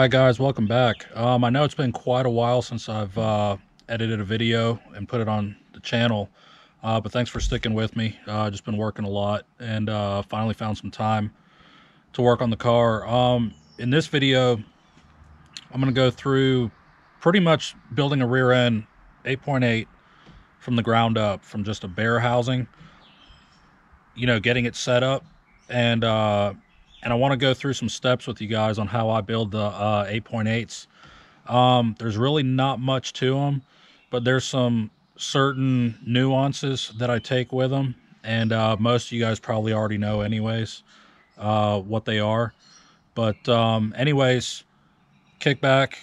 Alright guys, welcome back. I know it's been quite a while since I've edited a video and put it on the channel, but thanks for sticking with me. Just been working a lot and finally found some time to work on the car. In this video, I'm going to go through pretty much building a rear end 8.8 from the ground up, from just a bare housing, you know, getting it set up, and I want to go through some steps with you guys on how I build the 8.8s. There's really not much to them, but there's some certain nuances that I take with them, and most of you guys probably already know anyways what they are. But anyways, kick back,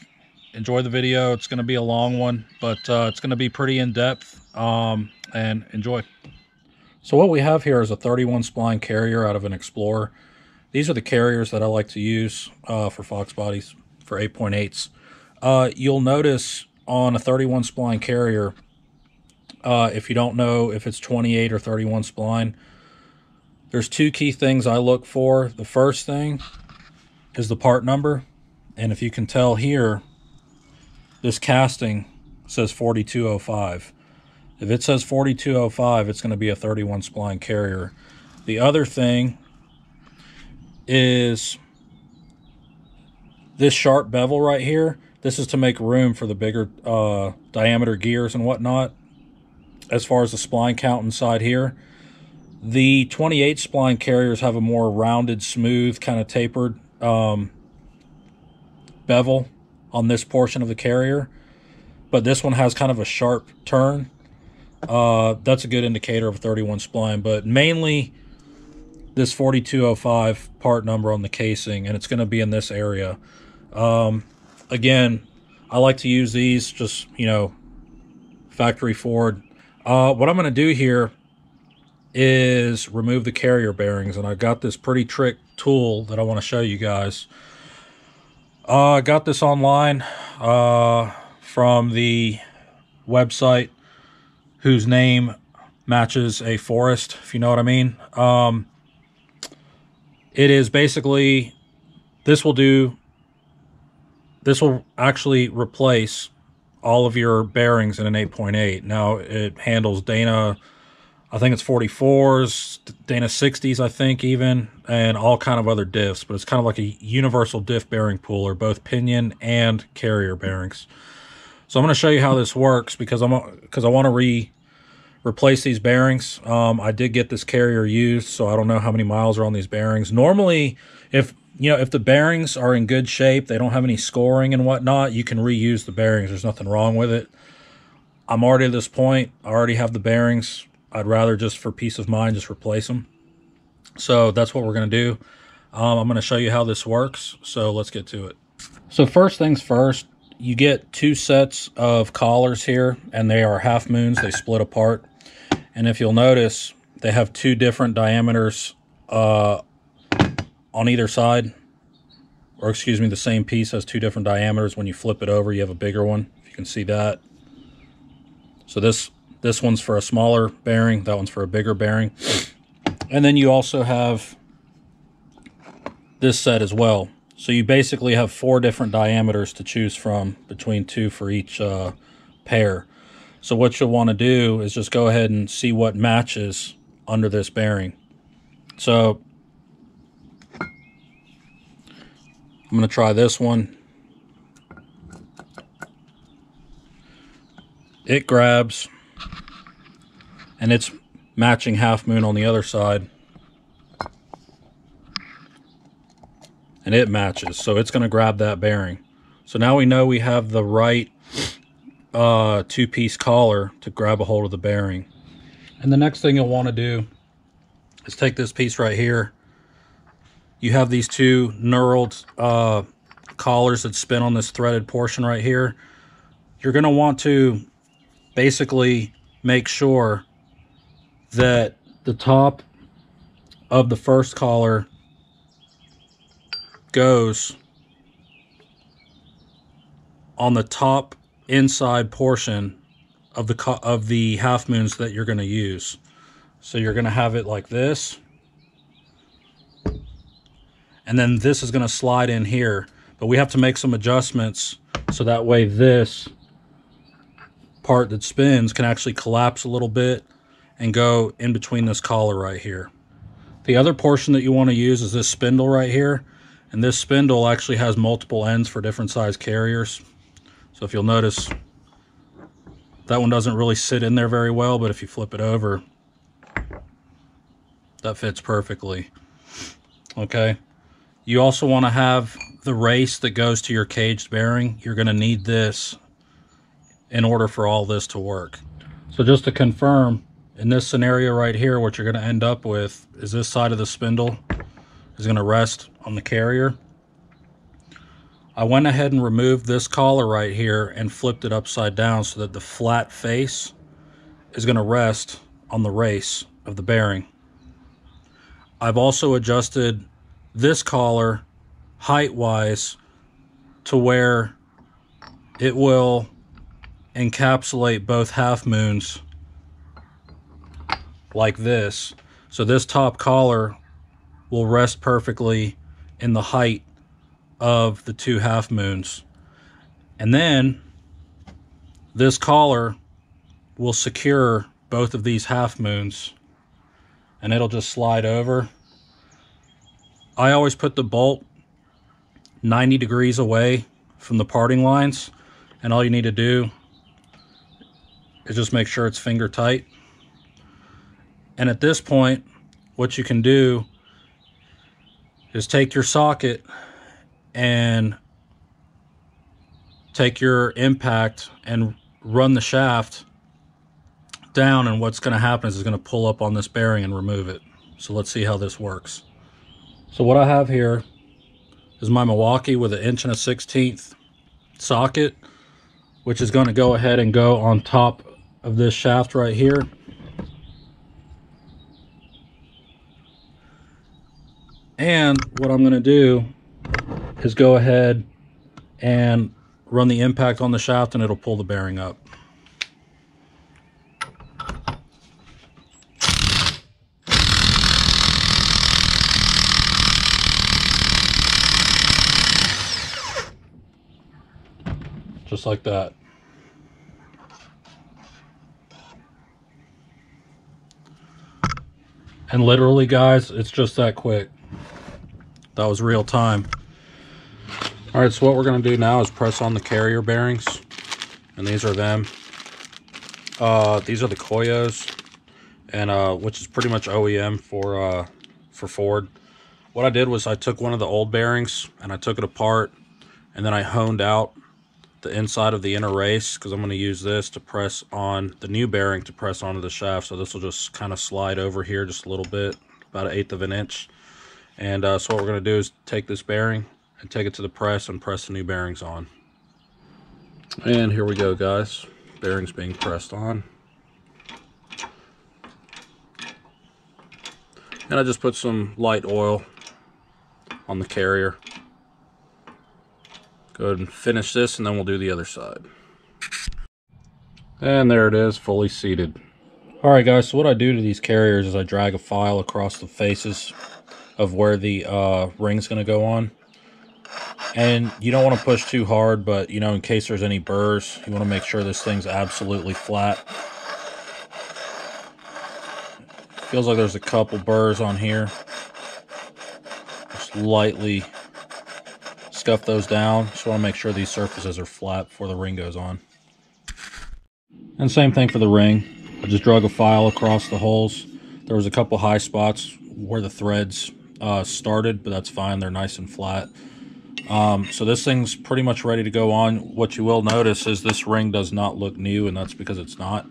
enjoy the video. It's going to be a long one, but it's going to be pretty in-depth, and enjoy. So what we have here is a 31 spline carrier out of an Explorer. These are the carriers that I like to use for Fox bodies for 8.8s. You'll notice on a 31 spline carrier, if you don't know if it's 28 or 31 spline, there's two key things I look for. The first thing is the part number. And if you can tell here, this casting says 4205. If it says 4205, it's going to be a 31 spline carrier. The other thing is this sharp bevel right here. This is to make room for the bigger diameter gears and whatnot. As far as the spline count inside here, the 28 spline carriers have a more rounded, smooth, kind of tapered bevel on this portion of the carrier, but this one has kind of a sharp turn. That's a good indicator of a 31 spline, but mainly this 4205 part number on the casing, and it's going to be in this area. Again, I like to use these just, you know, factory forward. What I'm going to do here is remove the carrier bearings, and I got this pretty trick tool that I want to show you guys. I got this online from the website whose name matches a forest, if you know what I mean. It is basically, this will actually replace all of your bearings in an 8.8. Now it handles Dana, I think it's 44s, Dana 60s, I think even, and all kind of other diffs, but it's kind of like a universal diff bearing pooler, both pinion and carrier bearings. So I'm going to show you how this works because I want to replace these bearings. I did get this carrier used, so I don't know how many miles are on these bearings. Normally, if the bearings are in good shape, they don't have any scoring and whatnot, you can reuse the bearings. There's nothing wrong with it. I'm already at this point. I already have the bearings. I'd rather, just for peace of mind, just replace them. So that's what we're going to do. I'm going to show you how this works, so let's get to it. So first things first, you get two sets of collars here, and they are half moons. They split apart. And if you'll notice, they have two different diameters on either side. Or excuse me, the same piece has two different diameters. When you flip it over, you have a bigger one, if you can see that. So this one's for a smaller bearing, that one's for a bigger bearing. And then you also have this set as well. So you basically have four different diameters to choose from, between two for each pair. So what you'll want to do is just go ahead and see what matches under this bearing. So I'm going to try this one. It grabs, and it's matching half moon on the other side. And it matches, so it's going to grab that bearing. So now we know we have the right two-piece collar to grab a hold of the bearing. And the next thing you'll want to do is take this piece right here. You have these two knurled collars that spin on this threaded portion right here. You're going to want to basically make sure that the top of the first collar goes on the top inside portion of the half moons that you're going to use. So you're going to have it like this, and then this is going to slide in here. But we have to make some adjustments so that way this part that spins can actually collapse a little bit and go in between this collar right here. The other portion that you want to use is this spindle right here, and this spindle actually has multiple ends for different size carriers. So if you'll notice, that one doesn't really sit in there very well, but if you flip it over, that fits perfectly. Okay, you also want to have the race that goes to your caged bearing. You're going to need this in order for all this to work. So just to confirm, in this scenario right here, what you're going to end up with is this side of the spindle is going to rest on the carrier. I went ahead and removed this collar right here and flipped it upside down so that the flat face is going to rest on the race of the bearing. I've also adjusted this collar height-wise to where it will encapsulate both half moons like this. So this top collar will rest perfectly in the height of the two half moons. And then this collar will secure both of these half moons and it'll just slide over. I always put the bolt 90 degrees away from the parting lines, and all you need to do is just make sure it's finger tight. And at this point, what you can do is take your socket and take your impact and run the shaft down, and what's going to happen is it's going to pull up on this bearing and remove it. So let's see how this works. So what I have here is my Milwaukee with an 1 1/16 socket, which is going to go ahead and go on top of this shaft right here. And what I'm going to do is go ahead and run the impact on the shaft and it'll pull the bearing up. Just like that. And literally, guys, it's just that quick. That was real time. All right, so what we're going to do now is press on the carrier bearings, and these are them. These are the Koyos, and which is pretty much OEM for Ford. What I did was I took one of the old bearings and I took it apart, and then I honed out the inside of the inner race because I'm going to use this to press on the new bearing to press onto the shaft. So this will just kind of slide over here just a little bit, about 1/8 of an inch. And so what we're going to do is take this bearing and take it to the press and press the new bearings on. And here we go, guys. Bearings being pressed on. And I just put some light oil on the carrier. Go ahead and finish this and then we'll do the other side. And there it is, fully seated. Alright guys, so what I do to these carriers is I drag a file across the faces of where the ring's going to go on. And you don't want to push too hard, but you know, in case there's any burrs, you want to make sure this thing's absolutely flat. Feels like there's a couple burrs on here. Just lightly scuff those down. Just want to make sure these surfaces are flat before the ring goes on. And same thing for the ring. I just drug a file across the holes. There was a couple high spots where the threads started, but that's fine. They're nice and flat. So this thing's pretty much ready to go on. What you will notice is this ring does not look new, and that's because it's not.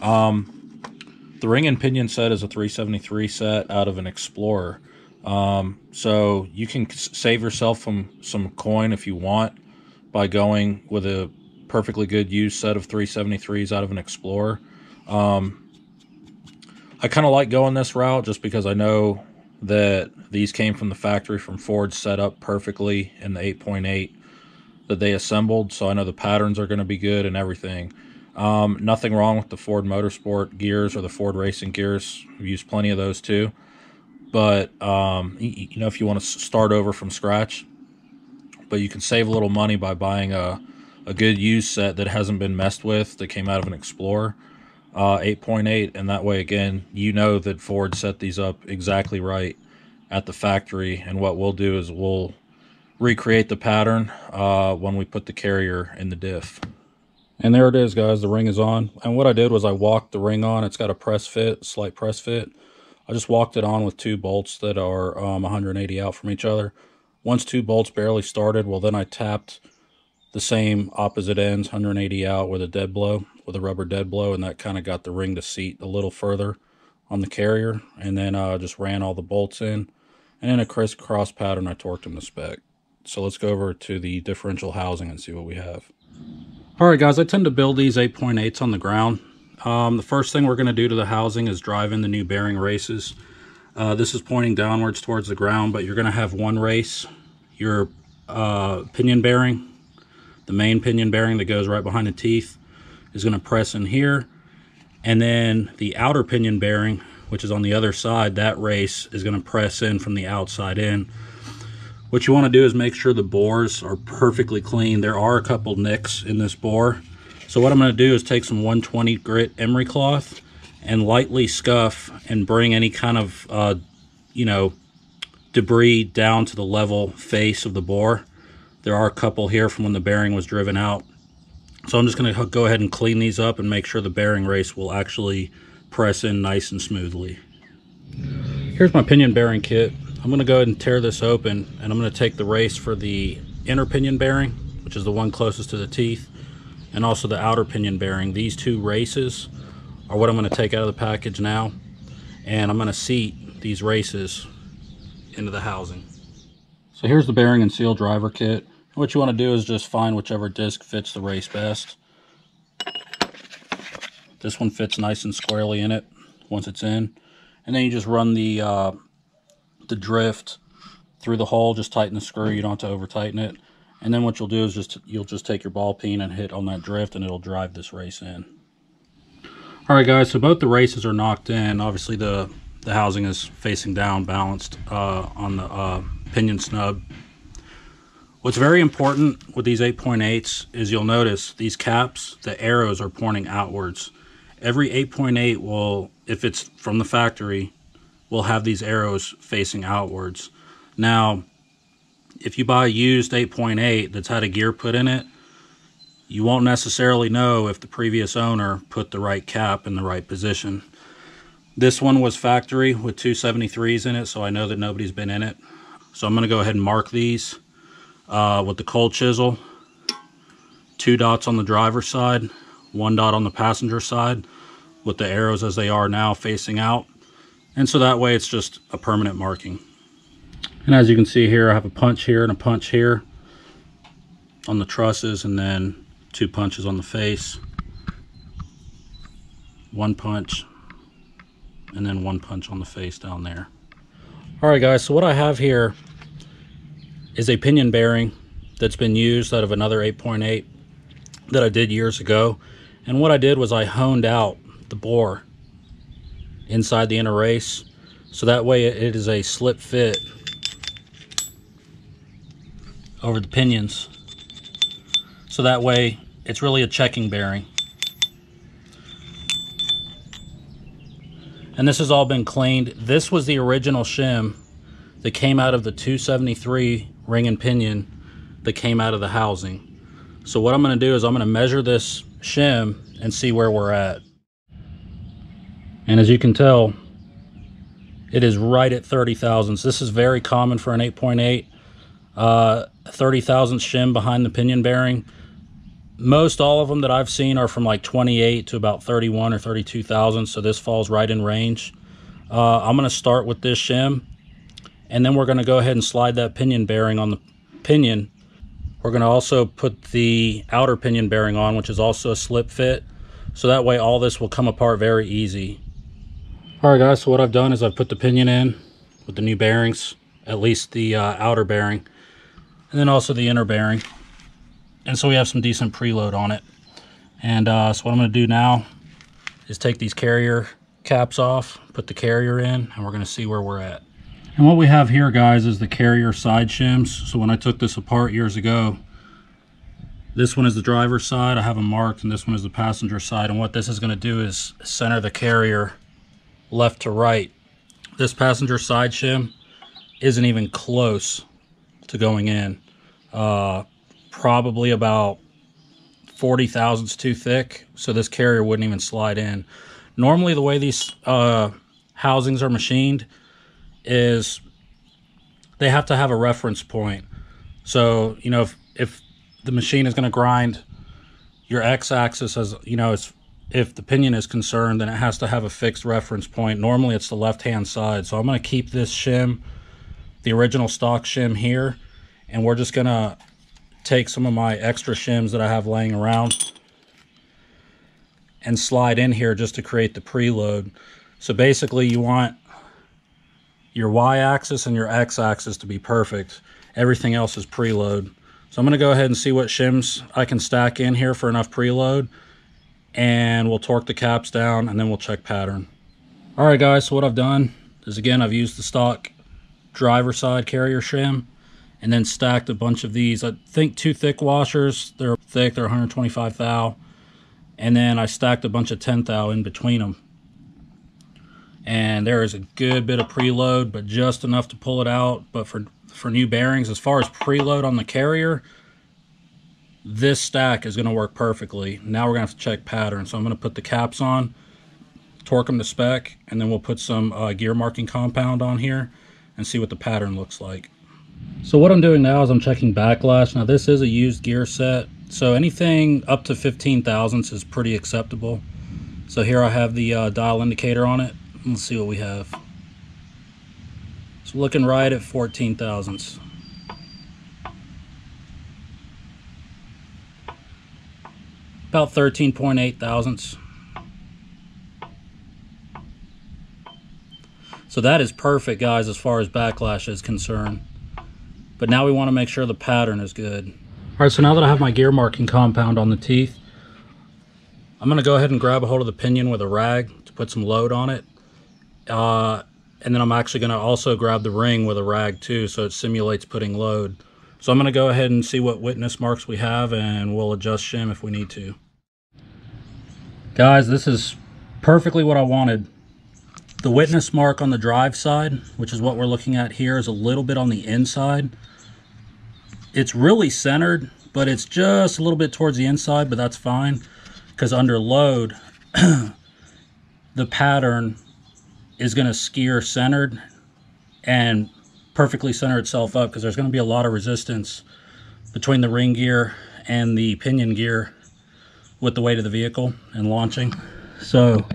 The ring and pinion set is a 373 set out of an Explorer. So you can save yourself from some coin if you want by going with a perfectly good used set of 373s out of an Explorer. I kind of like going this route just because I know that these came from the factory from Ford, set up perfectly in the 8.8 that they assembled, so I know the patterns are going to be good and everything. Nothing wrong with the Ford Motorsport gears or the Ford Racing gears. I've used plenty of those too. But, you know, if you want to start over from scratch, but you can save a little money by buying a good used set that hasn't been messed with, that came out of an Explorer 8.8, and that way, again, you know that Ford set these up exactly right at the factory. And what we'll do is we'll recreate the pattern when we put the carrier in the diff. And there it is, guys. The ring is on. And what I did was I walked the ring on. It's got a press fit, slight press fit. I just walked it on with 2 bolts that are 180 out from each other. Once 2 bolts barely started, well, then I tapped the same opposite ends, 180 out, with a dead blow, with a rubber dead blow, and that kind of got the ring to seat a little further on the carrier. And then just ran all the bolts in, and in a crisscross pattern, I torqued them to spec. So let's go over to the differential housing and see what we have. All right, guys, I tend to build these 8.8s on the ground. The first thing we're going to do to the housing is drive in the new bearing races. This is pointing downwards towards the ground, but you're going to have one race. Your pinion bearing, the main pinion bearing that goes right behind the teeth, is going to press in here. And then the outer pinion bearing, which is on the other side, that race is going to press in from the outside in. What you want to do is make sure the bores are perfectly clean. There are a couple nicks in this bore. So what I'm going to do is take some 120 grit emery cloth and lightly scuff and bring any kind of, debris down to the level face of the bore. There are a couple here from when the bearing was driven out. So I'm just going to go ahead and clean these up and make sure the bearing race will actually press in nice and smoothly. Here's my pinion bearing kit. I'm going to go ahead and tear this open, and I'm going to take the race for the inner pinion bearing, which is the one closest to the teeth, and also the outer pinion bearing. These 2 races are what I'm going to take out of the package now, and I'm going to seat these races into the housing. So here's the bearing and seal driver kit. What you want to do is just find whichever disc fits the race best. This one fits nice and squarely in it once it's in, and then you just run the drift through the hole. Just tighten the screw. You don't have to over tighten it. And then what you'll do is you'll just take your ball peen and hit on that drift, and it'll drive this race in. All right, guys, so both the races are knocked in. Obviously the housing is facing down, balanced on the pinion snub. What's very important with these 8.8s is you'll notice these caps, the arrows are pointing outwards. Every 8.8 will, if it's from the factory, will have these arrows facing outwards. Now, if you buy a used 8.8 that's had a gear put in it, you won't necessarily know if the previous owner put the right cap in the right position. This one was factory with 273s in it, so I know that nobody's been in it. So I'm going to go ahead and mark these with the cold chisel. 2 dots on the driver's side, 1 dot on the passenger side, with the arrows as they are now facing out. And so that way it's just a permanent marking. And as you can see here, I have a punch here and a punch here on the trusses, and then 2 punches on the face. 1 punch, and then 1 punch on the face down there. All right, guys, so what I have here is a pinion bearing that's been used out of another 8.8 that I did years ago. And what I did was I honed out the bore inside the inner race, so that way it is a slip fit over the pinions. So that way it's really a checking bearing. And this has all been cleaned. This was the original shim that came out of the 273 ring and pinion that came out of the housing. So what I'm going to do is I'm going to measure this shim and see where we're at. And as you can tell, it is right at 30 thousandths. This is very common for an 8.8. 30 thousandths shim behind the pinion bearing. Most all of them that I've seen are from like 28 to about 31 or 32 thousandths, so this falls right in range. I'm going to start with this shim, and then we're going to go ahead and slide that pinion bearing on the pinion. We're going to also put the outer pinion bearing on, which is also a slip fit, so that way all this will come apart very easy. Alright guys, so what I've done is I've put the pinion in with the new bearings, at least the outer bearing, and then also the inner bearing. And so we have some decent preload on it. And so what I'm going to do now is take these carrier caps off, put the carrier in, and we're going to see where we're at. And what we have here, guys, is the carrier side shims. So when I took this apart years ago, this one is the driver's side, I have them marked, and this one is the passenger side. And what this is going to do is center the carrier left to right. This passenger side shim isn't even close to going in. Probably about 40 thousandths too thick, so this carrier wouldn't even slide in. Normally the way these housings are machined is they have to have a reference point. So, you know, if the machine is going to grind your x-axis, as you know, if the pinion is concerned, then it has to have a fixed reference point. Normally it's the left-hand side. So I'm going to keep this shim, the original stock shim, here, and we're just going to take some of my extra shims that I have laying around and slide in here just to create the preload. So basically you want your y-axis and your x-axis to be perfect. Everything else is preload. So I'm going to go ahead and see what shims I can stack in here for enough preload, and we'll torque the caps down, and then we'll check pattern. All right, guys, so what I've done is, again, I've used the stock driver side carrier shim and then stacked a bunch of these. I think 2 thick washers. They're thick, they're 125 thou. And then I stacked a bunch of 10 thou in between them. And there is a good bit of preload, but just enough to pull it out. But for new bearings, as far as preload on the carrier, this stack is going to work perfectly. Now we're going to have to check pattern. So I'm going to put the caps on, torque them to spec, and then we'll put some gear marking compound on here and see what the pattern looks like. So what I'm doing now is I'm checking backlash. Now this is a used gear set, so anything up to 15 thousandths is pretty acceptable. So here I have the dial indicator on it. Let's see what we have. It's looking right at 14 thousandths. About 13.8 thousandths. So that is perfect, guys, as far as backlash is concerned. But now we want to make sure the pattern is good. All right, so now that I have my gear marking compound on the teeth, I'm going to go ahead and grab a hold of the pinion with a rag to put some load on it. And then I'm actually going to also grab the ring with a rag too, so it simulates putting load. So I'm going to go ahead and see what witness marks we have, and we'll adjust shim if we need to. Guys, this is perfectly what I wanted. The witness mark on the drive side, which is what we're looking at here, is a little bit on the inside. It's really centered, but it's just a little bit towards the inside, but that's fine, because under load, the pattern is going to skier centered and perfectly center itself up, because there's going to be a lot of resistance between the ring gear and the pinion gear with the weight of the vehicle and launching. So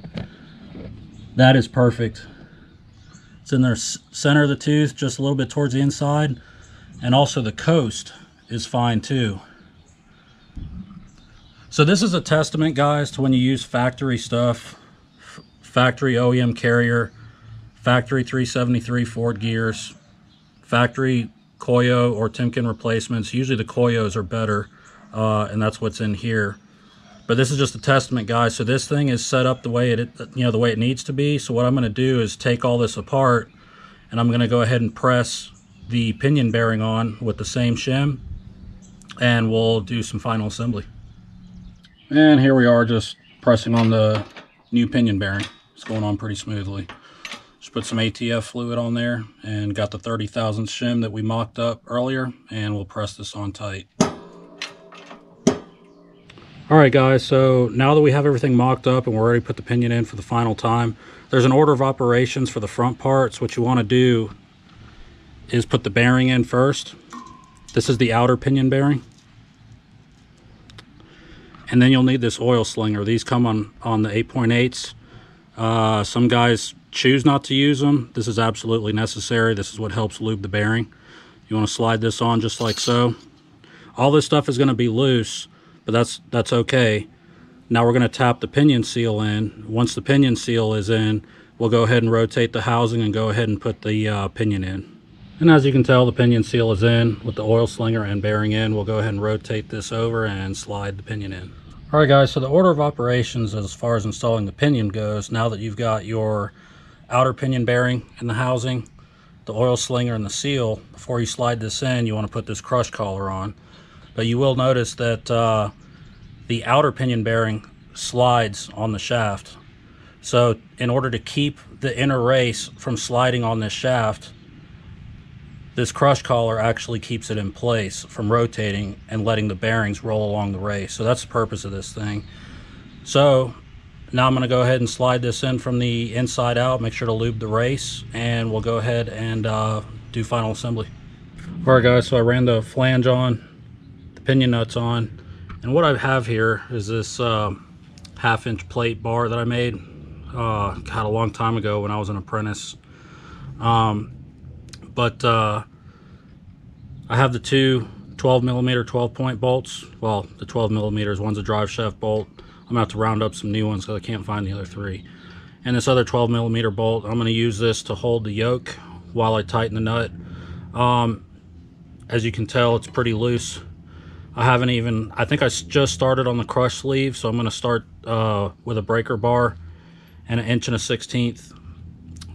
that is perfect. It's in the center of the tooth, just a little bit towards the inside, and also the coast is fine too. So this is a testament, guys, to when you use factory stuff, factory OEM carrier, factory 373 Ford gears, factory Koyo or Timken replacements. Usually the Koyos are better, and that's what's in here. But this is just a testament, guys. So this thing is set up the way the way it needs to be. So what I'm going to do is take all this apart, and I'm going to go ahead and press the pinion bearing on with the same shim, and we'll do some final assembly. And here we are, just pressing on the new pinion bearing. It's going on pretty smoothly. Just put some ATF fluid on there and got the 30 thousandths shim that we mocked up earlier, and we'll press this on tight. All right, guys, so now that we have everything mocked up and we're ready to put the pinion in for the final time, there's an order of operations for the front parts. What you want to do is put the bearing in first. This is the outer pinion bearing. And then you'll need this oil slinger. These come on the 8.8s. Some guys choose not to use them. This is absolutely necessary. This is what helps lube the bearing. You want to slide this on just like so. All this stuff is going to be loose, but that's okay. Now we're going to tap the pinion seal in. Once the pinion seal is in, we'll go ahead and rotate the housing and go ahead and put the pinion in. And as you can tell, the pinion seal is in with the oil slinger and bearing in. We'll go ahead and rotate this over and slide the pinion in. All right, guys, so the order of operations as far as installing the pinion goes, now that you've got your outer pinion bearing in the housing, the oil slinger and the seal, before you slide this in, you want to put this crush collar on. But you will notice that the outer pinion bearing slides on the shaft. So in order to keep the inner race from sliding on this shaft, this crush collar actually keeps it in place from rotating and letting the bearings roll along the race. So that's the purpose of this thing. So now I'm going to go ahead and slide this in from the inside out, make sure to lube the race, and we'll go ahead and do final assembly. Alright guys, so I ran the flange on, the pinion nuts on, and what I have here is this 1/2-inch plate bar that I made a long time ago when I was an apprentice. I have the two 12mm 12-point bolts. Well, the 12mm, one's a drive shaft bolt. I'm gonna have to round up some new ones because I can't find the other 3. And this other 12mm bolt, I'm gonna use this to hold the yoke while I tighten the nut. As you can tell, it's pretty loose. I think I just started on the crush sleeve, so I'm gonna start with a breaker bar and 1 1/16"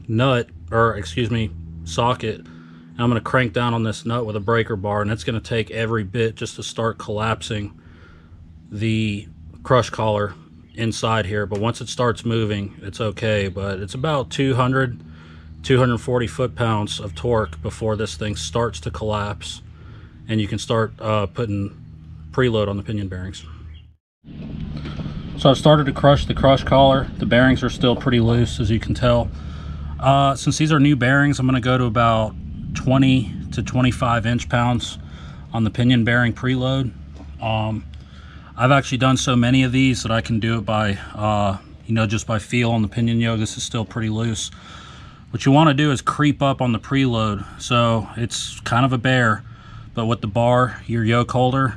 nut, or excuse me, socket. And I'm going to crank down on this nut with a breaker bar, and it's going to take every bit just to start collapsing the crush collar inside here. But once it starts moving, it's okay. But it's about 240 foot-pounds of torque before this thing starts to collapse, and you can start putting preload on the pinion bearings. So I've started to crush the crush collar. The bearings are still pretty loose, as you can tell. Since these are new bearings, I'm going to go to about 20 to 25 inch-pounds on the pinion bearing preload. I've actually done so many of these that I can do it by, just by feel on the pinion yoke. This is still pretty loose. What you want to do is creep up on the preload. So it's kind of a bear, but with the bar, your yoke holder,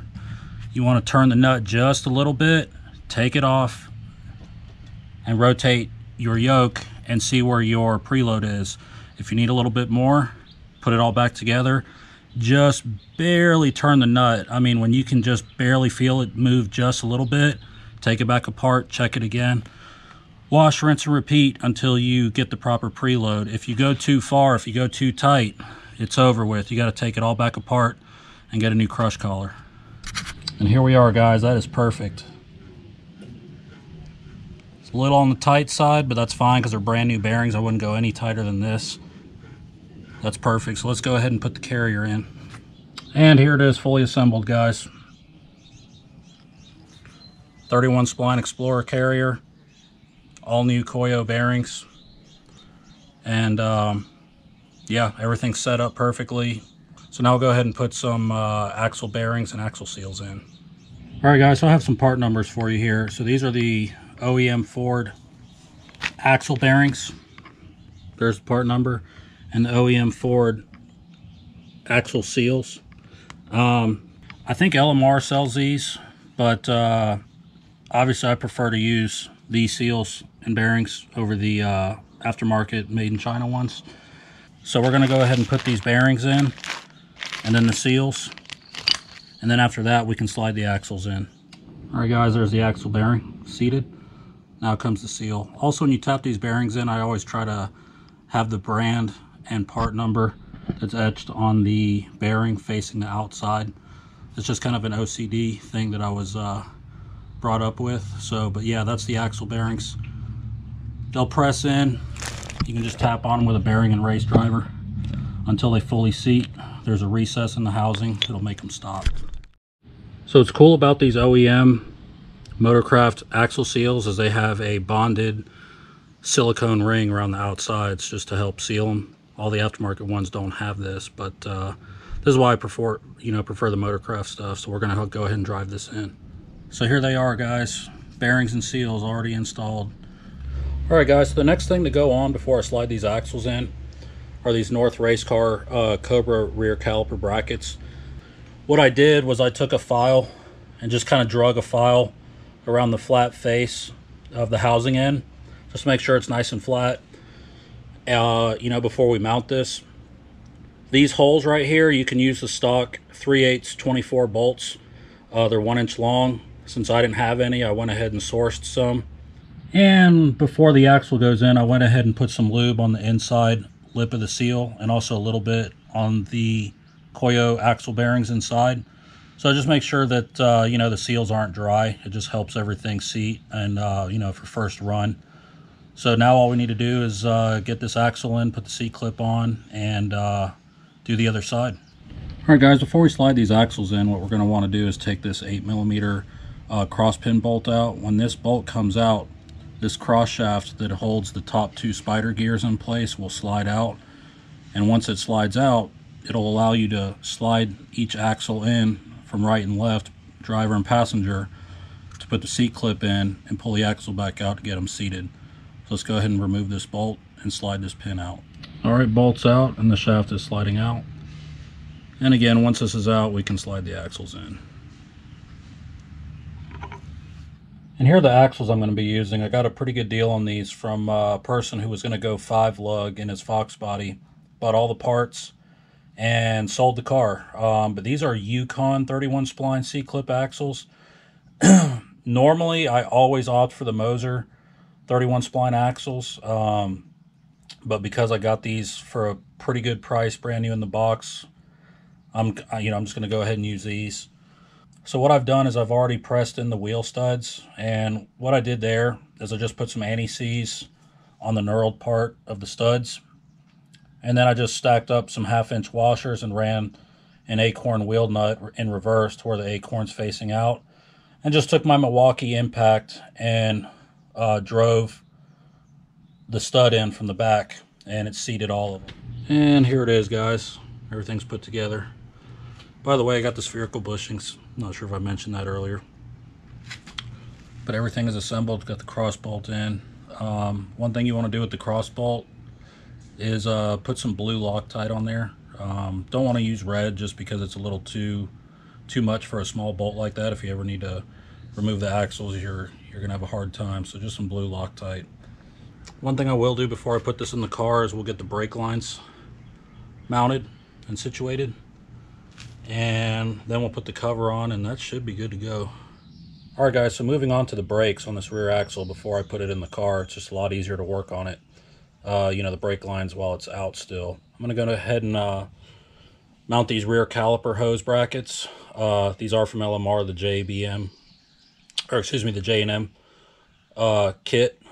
you want to turn the nut just a little bit, take it off, and rotate your yoke and see where your preload is. If you need a little bit more, put it all back together. Just barely turn the nut. I mean, when you can just barely feel it move just a little bit, take it back apart, check it again. Wash, rinse, and repeat until you get the proper preload. If you go too far, if you go too tight, it's over with. You got to take it all back apart and get a new crush collar. And here we are, guys. That is perfect. It's a little on the tight side, but that's fine because they're brand new bearings. I wouldn't go any tighter than this. That's perfect. So let's go ahead and put the carrier in. And here it is, fully assembled, guys. 31 spline Explorer carrier, all new Koyo bearings, and yeah, everything's set up perfectly. So now I'll go ahead and put some axle bearings and axle seals in. All right, guys, so I have some part numbers for you here. So these are the OEM Ford axle bearings. There's the part number. And the OEM Ford axle seals. I think LMR sells these, but obviously I prefer to use these seals and bearings over the aftermarket made in China ones. So we're going to go ahead and put these bearings in, and then the seals, and then after that we can slide the axles in. All right, guys, there's the axle bearing seated. Now comes the seal. Also, when you tap these bearings in, I always try to have the brand and part number that's etched on the bearing facing the outside. It's just kind of an OCD thing that I was brought up with. So, but yeah, that's the axle bearings. They'll press in. You can just tap on them with a bearing and race driver until they fully seat. There's a recess in the housing that'll make them stop. So what's cool about these OEM Motorcraft axle seals is they have a bonded silicone ring around the outsides just to help seal them. All the aftermarket ones don't have this, but this is why I prefer the Motorcraft stuff. So we're gonna go ahead and drive this in. So here they are, guys. Bearings and seals already installed. All right, guys, so the next thing to go on before I slide these axles in are these North Race Car Cobra rear caliper brackets. What I did was I took a file and just kind of drug a file around the flat face of the housing end, just to make sure it's nice and flat. Before we mount this, these holes right here, you can use the stock 3/8 24 bolts. They're 1 inch long. Since I didn't have any, I went ahead and sourced some. And before the axle goes in, I went ahead and put some lube on the inside lip of the seal, and also a little bit on the Koyo axle bearings inside. So just make sure that you know, the seals aren't dry. It just helps everything seat and you know, for first run. So now all we need to do is get this axle in, put the seat clip on, and do the other side. All right, guys, before we slide these axles in, what we're going to want to do is take this 8mm cross pin bolt out. When this bolt comes out, this cross shaft that holds the top two spider gears in place will slide out. And once it slides out, it'll allow you to slide each axle in from right and left, driver and passenger, to put the seat clip in and pull the axle back out to get them seated. So let's go ahead and remove this bolt and slide this pin out. All right, bolt's out and the shaft is sliding out. And again, once this is out, we can slide the axles in. And here are the axles I'm going to be using. I got a pretty good deal on these from a person who was going to go 5 lug in his Fox body. Bought all the parts and sold the car. But these are Yukon 31 spline C-clip axles. Normally, I always opt for the Moser 31 spline axles. But because I got these for a pretty good price, brand new in the box, I'm just going to go ahead and use these. So what I've done is I've already pressed in the wheel studs, and what I did there is I just put some anti-seize on the knurled part of the studs, and then I just stacked up some 1/2-inch washers and ran an acorn wheel nut in reverse to where the acorn's facing out, and just took my Milwaukee impact and drove the stud in from the back, and it seated all of them. And here it is, guys. Everything's put together. By the way, I got the spherical bushings. Not sure if I mentioned that earlier. But everything is assembled. Got the cross bolt in. One thing you want to do with the cross bolt is put some blue Loctite on there. Don't want to use red just because it's a little too much for a small bolt like that. If you ever need to remove the axles, you're gonna have a hard time. So just some blue Loctite. One thing I will do before I put this in the car is we'll get the brake lines mounted and situated, and then we'll put the cover on, and that should be good to go. All right, guys, so moving on to the brakes on this rear axle before I put it in the car. It's just a lot easier to work on it, you know, the brake lines while it's out still. I'm going to go ahead and mount these rear caliper hose brackets. These are from LMR, the JBM, or excuse me, the J&M kit.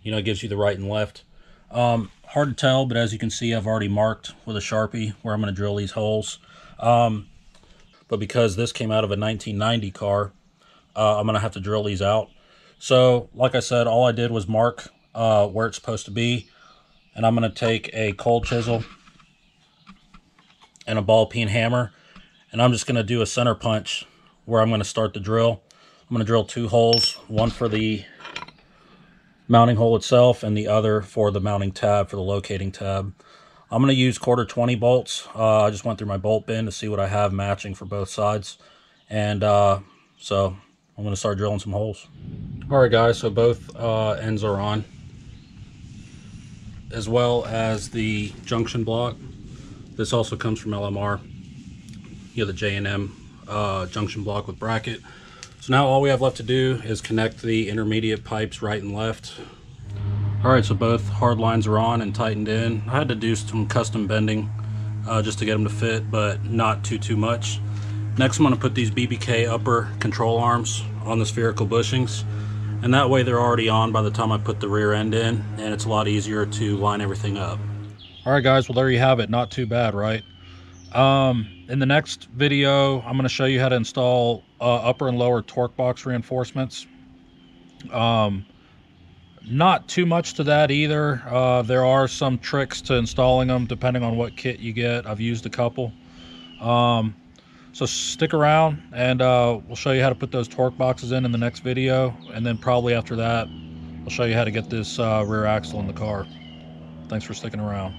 You know, it gives you the right and left. Hard to tell, but as you can see, I've already marked with a Sharpie where I'm going to drill these holes. But because this came out of a 1990 car, I'm going to have to drill these out. So, like I said, all I did was mark where it's supposed to be. And I'm going to take a cold chisel and a ball peen hammer. And I'm just going to do a center punch where I'm going to start the drill. I'm going to drill 2 holes, one for the mounting hole itself and the other for the mounting tab, for the locating tab. I'm going to use 1/4 bolts. I just went through my bolt bin to see what I have matching for both sides. And so I'm going to start drilling some holes. All right, guys, so both ends are on, as well as the junction block. This also comes from LMR, you know, the J&M junction block with bracket. So now all we have left to do is connect the intermediate pipes right and left. All right, so both hard lines are on and tightened in. I had to do some custom bending just to get them to fit, but not too much. Next, I'm going to put these BBK upper control arms on the spherical bushings, and that way they're already on by the time I put the rear end in, and it's a lot easier to line everything up. All right, guys, well, there you have it. Not too bad, right? In the next video, I'm going to show you how to install upper and lower torque box reinforcements. Not too much to that either. There are some tricks to installing them depending on what kit you get. I've used a couple. So stick around, and we'll show you how to put those torque boxes in the next video, and then probably after that I'll show you how to get this rear axle in the car. Thanks for sticking around.